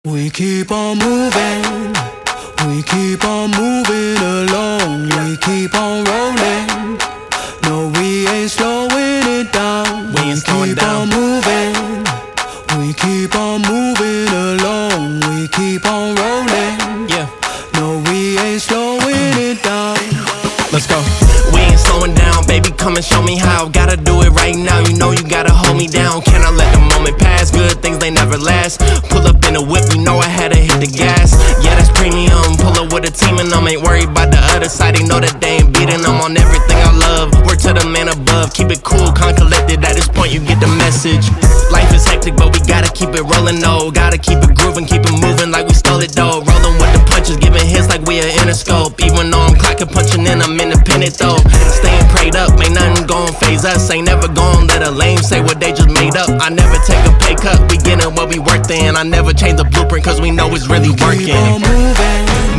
We keep on moving, we keep on moving along, we keep on rolling. No, we ain't slowing it down. We ain't slowing down. We keep on moving along, we keep on rolling. Yeah. No, we ain't slowing it down. Let's go. We ain't slowing down, baby, come and show me how. Gotta do it right now, you know you gotta hold me down. Can I let the moment pass? Good things, they never last. Pull up in a whip, you know I had to hit the gas. Yeah, that's premium, pull up with a team and them. Ain't worried about the other side, they know that they ain't beating them on everything I love. Work to the man above, keep it cool, calm, collected. At this point you get the message. Life is hectic, but we gotta keep it rolling, though. Gotta keep it grooving, keep it moving like we stole it, though. Rolling with the punches, giving hits like we a Interscope. Even though I'm clocking, punching in, I'm independent, though. Staying prayed up, ain't nothing gon' phase us. Ain't never gon' let a lame say what they just made up. I never take a pay cut, we gettin' what we worth in. I never change the blueprint, cause we know it's really working. Keep on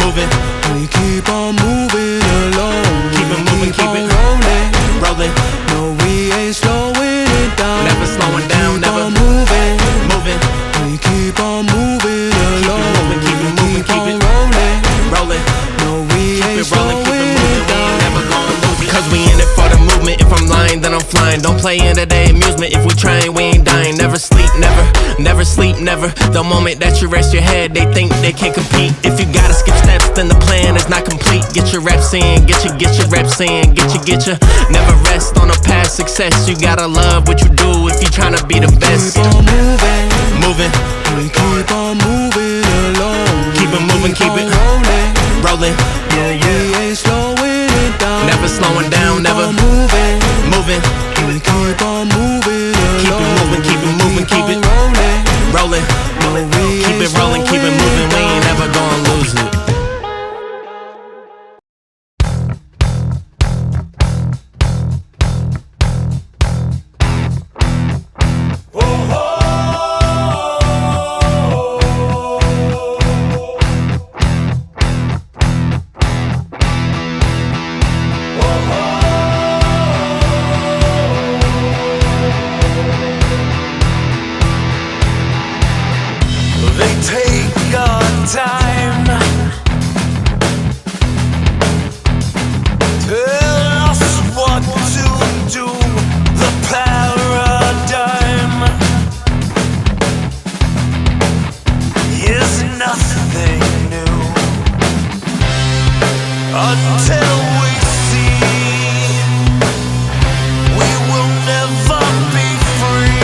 Moving, we keep on moving along. keep it moving, keep on it rolling. rolling. No, we ain't slowing it down. Never slowing down, Keep never on moving. moving, We keep on moving along. moving, keep it moving, keep on it rolling. rolling. No, we Keep ain't it rolling, keep it slowing moving, it we down. ain't never gonna lose it. Cause we in it for the movement, if I'm lying then I'm flying. Don't play into their amusement, if we trying we ain't dying. Never sleep, never sleep, never. The moment that you rest your head, they think they can't compete. If you gotta skip steps, then the plan is not complete. Get your reps in, get your reps in, get your. Never rest on a past success, you gotta love what you do if you tryna be the best. Keep on moving. Moving, We keep on moving along. keep it moving, keep on it rolling. rolling. No, we ain't slowing it down. Never slowing down, Keep never on moving. moving, We keep on moving keep it along. moving, keep it moving, keep it on rolling. rolling. No, we Keep ain't it rolling, keep it slowing moving, we down. ain't never gonna lose it. They take our time, tell us what to do. The paradigm is nothing new until we see we will never be free.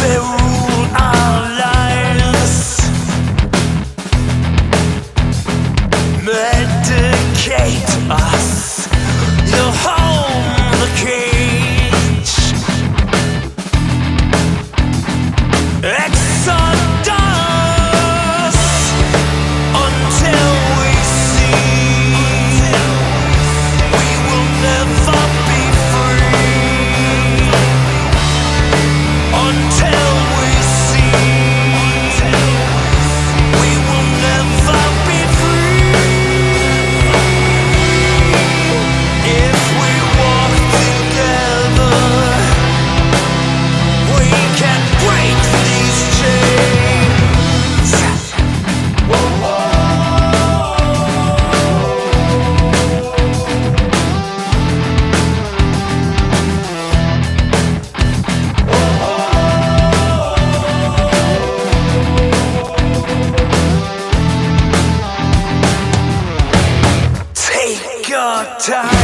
They rule our lives, medicate us. You hold the cage, exodus, until we see we will never be free. Until we see we will never be free. If we walk together, we can break these chains. Take your time.